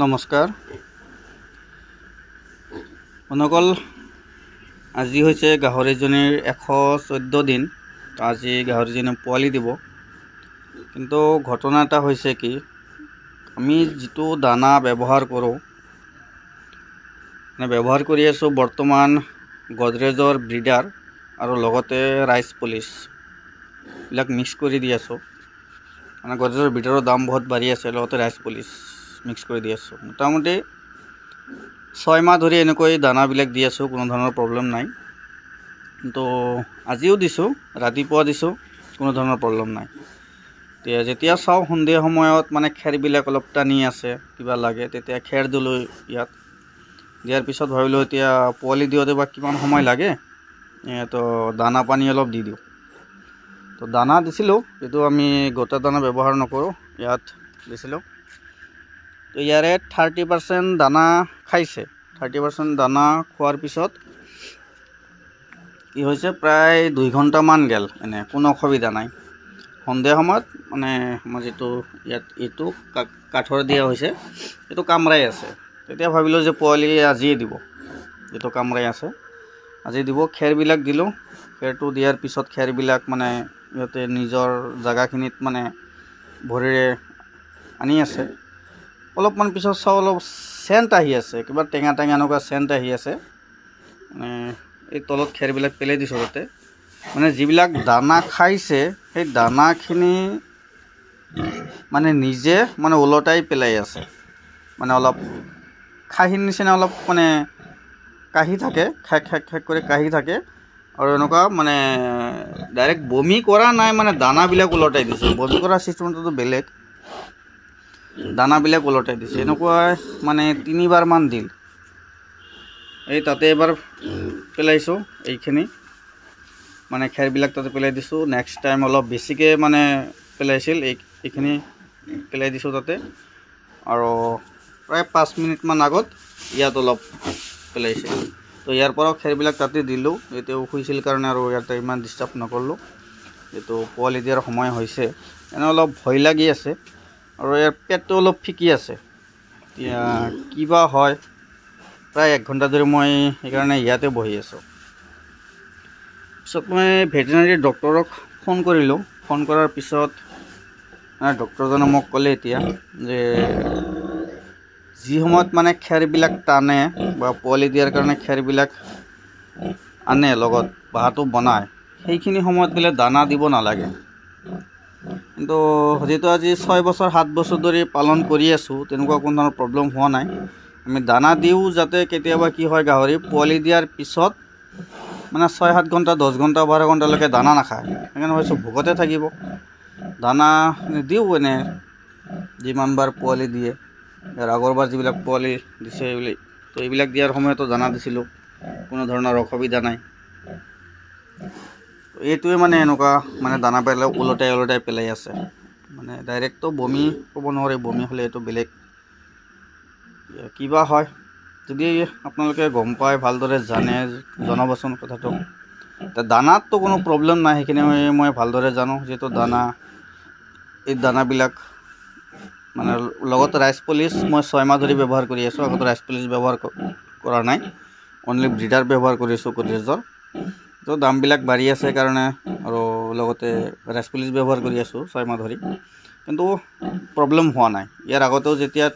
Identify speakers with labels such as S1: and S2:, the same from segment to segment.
S1: নমস্কাৰ বন্ধুসকল, আজি হৈছে গাহৰিজনীৰ 114 দিন। আজি গাহৰিজনী পোৱালি দিব। কিন্তু ঘটনা এটা হৈছে কি, আমি যিটো দানা ব্যৱহাৰ কৰোঁ, ব্যৱহাৰ কৰি আছোঁ বৰ্তমান গডৰেজৰ ব্ৰিডাৰ আৰু লগতে ৰাইচ পলিচ এইবিলাক মিক্স কৰি দি আছোঁ। গডৰেজৰ ব্ৰিডাৰৰ দাম বহুত বাঢ়ি আছে, লগতে ৰাইচ পলিচ মিক্স কৰি দি আছোঁ। মোটামুটি 6 মাহ ধৰি এনেকৈ দানাবিলাক দি আছোঁ, কোনো ধৰণৰ প্ৰব্লেম নাই। কিন্তু আজিও দিছোঁ, ৰাতিপুৱা দিছোঁ, কোনো ধৰণৰ প্ৰব্লেম নাই। যেতিয়া চাওঁ সন্ধিয়া সময়ত খেৰবিলাক অলপ টানি আছে, কিবা লাগে, তেতিয়া খেৰ দিলোঁ ইয়াত। দিয়াৰ পিছত ভাবিলোঁ এতিয়া পোৱালি দিওঁতে বা কিমান সময় লাগে, তো দানা পানী অলপ দি দিওঁ। তো দানা দিছিলোঁ, এইটো আমি গোটা দানা ব্যৱহাৰ নকৰোঁ, ইয়াত দিছিলোঁ। তো ইয়াৰে 30% দানা খাইছে। 30% দানা খোৱাৰ পিছত কি হৈছে, প্ৰায় 2 ঘণ্টামান গেল, কোনো অসুবিধা নাই। সন্ধিয়া সময়ত আমাৰ যিটো ইয়াত এইটো কাঠৰ দিয়া হৈছে, এইটো কামৰাই আছে। তেতিয়া ভাবিলোঁ যে পোৱালি আজিয়ে দিব, যিটো কামৰাই আছে আজি দিব। খেৰবিলাক দিলোঁ, খেৰটো দিয়াৰ পিছত খেৰবিলাক ইহঁতে নিজৰ জেগাখিনিত ভৰিৰে আনি আছে। অলপমান পিছত চাওঁ অলপ চেণ্ট আহি আছে, কিবা টেঙা টেঙা এনেকুৱা চেণ্ট আহি আছে। এই তলত খেৰবিলাক পেলাই দিছোঁ তাতে। যিবিলাক দানা খাইছে সেই দানাখিনি নিজে ওলটাই পেলাই আছে। অলপ খাহীৰ নিচিনা অলপ কাঢ়ি থাকে, খেক খেক খেক কৰি কাঢ়ি থাকে। আৰু এনেকুৱা ডাইৰেক্ট বমি কৰা নাই, দানাবিলাক ওলটাই দিছে। বমি কৰা চিষ্টেমটো বেলেগ, দানাবিলাক ওলটাই দিছে। এনেকুৱা 3বাৰ মান দিল। এই তাতে এবাৰ পেলাইছোঁ, এইখিনি খেৰবিলাক তাতে পেলাই দিছোঁ। নেক্সট টাইম অলপ বেছিকৈ পেলাইছিল, এইখিনি পেলাই দিছোঁ তাতে। আৰু প্ৰায় 5 মিনিটমান আগত ইয়াত অলপ পেলাইছিল। তো ইয়াৰ পৰাও খেৰবিলাক তাতে দিলোঁ। এতিয়াও শুইছিল কাৰণে আৰু ইয়াতে ইমান ডিষ্টাৰ্ব নকৰিলোঁ। এইটো পোৱালি দিয়াৰ সময় হৈছে, অলপ ভয় লাগি আছে। আৰু ইয়াৰ পেটটো অলপ ফিকি আছে। এতিয়া কিবা হয়, প্ৰায় 1 ঘণ্টা ধৰি মই সেইকাৰণে ইয়াতে বহি আছোঁ। পিছত মই ভেটেৰিনাৰী ডক্টৰক ফোন কৰিলোঁ। ফোন কৰাৰ পিছত ডক্টৰজনে মোক ক'লে এতিয়া যে যি সময়ত খেৰবিলাক টানে বা পোৱালি দিয়াৰ কাৰণে খেৰবিলাক আনে, লগত বাঁহটো বনায়, সেইখিনি সময়ত বোলে দানা দিব নালাগে। কিন্তু যিহেতু আজি 6 বছৰ 7 বছৰ ধৰি পালন কৰি আছোঁ, তেনেকুৱা কোনো ধৰণৰ প্ৰব্লেম হোৱা নাই। আমি দানা দিওঁ যাতে কেতিয়াবা কি হয়, গাহৰি পোৱালি দিয়াৰ পিছত 6-7 ঘণ্টা, 10 ঘণ্টা, 12 ঘণ্টালৈকে দানা নাখায়। সেইকাৰণে ভাবিছোঁ ভোকতে থাকিব, দানা দিওঁ যিমানবাৰ পোৱালি দিয়ে। ইয়াৰ আগৰবাৰ যিবিলাক পোৱালি দিছে তো এইবিলাক দিয়াৰ সময়তো দানা দিছিলোঁ, কোনো ধৰণৰ অসুবিধা নাই। এইটোৱে এনেকুৱা দানা পেলাই ওলটাই পেলাই আছে। ডাইৰেক্টটো বমি ক'ব নোৱাৰি, বমি হ'লে এইটো বেলেগ। কিবা হয়, যদি আপোনালোকে গম পায়, ভালদৰে জানে, জনাবচোন কথাটো। দানাততো কোনো প্ৰব্লেম নাই, সেইখিনি মই ভালদৰে জানো। যিহেতু এই দানাবিলাক লগত ৰাইচ পলিচ মই 6 মাহ ধৰি ব্যৱহাৰ কৰি আছোঁ। আগতে ৰাইচ পলিচ ব্যৱহাৰ কৰা নাই, অনলি ব্ৰিডাৰ ব্যৱহাৰ কৰিছোঁ গডৰেজৰ। তো দামবিলাক বাঢ়ি আছে কাৰণে আৰু লগতে ৰাইচ পলিচ ব্যৱহাৰ কৰি আছোঁ 6 মাহ ধৰি, কিন্তু প্ৰব্লেম হোৱা নাই। ইয়াৰ আগতেও যেতিয়া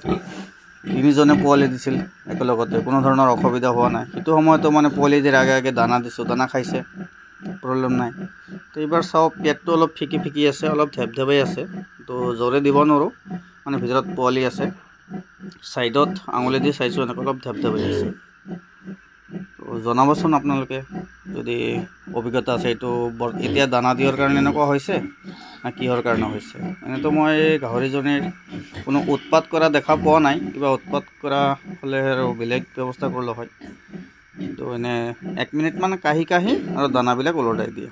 S1: 3জনে পোৱালি দিছিল একেলগতে, কোনো ধৰণৰ অসুবিধা হোৱা নাই। সেইটো সময়তো পোৱালি দিয়াৰ আগে আগে দানা দিছোঁ, দানা খাইছে, প্ৰব্লেম নাই। তো এইবাৰ চাওঁ, পেটটো অলপ ফিকি ফিকি আছে, অলপ ধেপধেপাই আছে। তো জোৰে দিব নোৱাৰোঁ, ভিতৰত পোৱালি আছে। ছাইডত আঙুলি দি চাইছোঁ, এনেকৈ অলপ ধেপধেপাই আছে। তো জনাবচোন আপোনালোকে যদি অভিজ্ঞতা আছে, এইটো এতিয়া দানা দিয়াৰ কাৰণে এনেকুৱা হৈছে না কিহৰ কাৰণে হৈছে। এনেতো মই গাহৰিজনীৰ কোনো উৎপাত কৰা দেখা পোৱা নাই। কিবা উৎপাত কৰা হ'লে আৰু বেলেগ ব্যৱস্থা কৰিলে হয়। কিন্তু 1 মিনিটমান কাঢ়ি আৰু দানাবিলাক ওলটাই দিয়ে।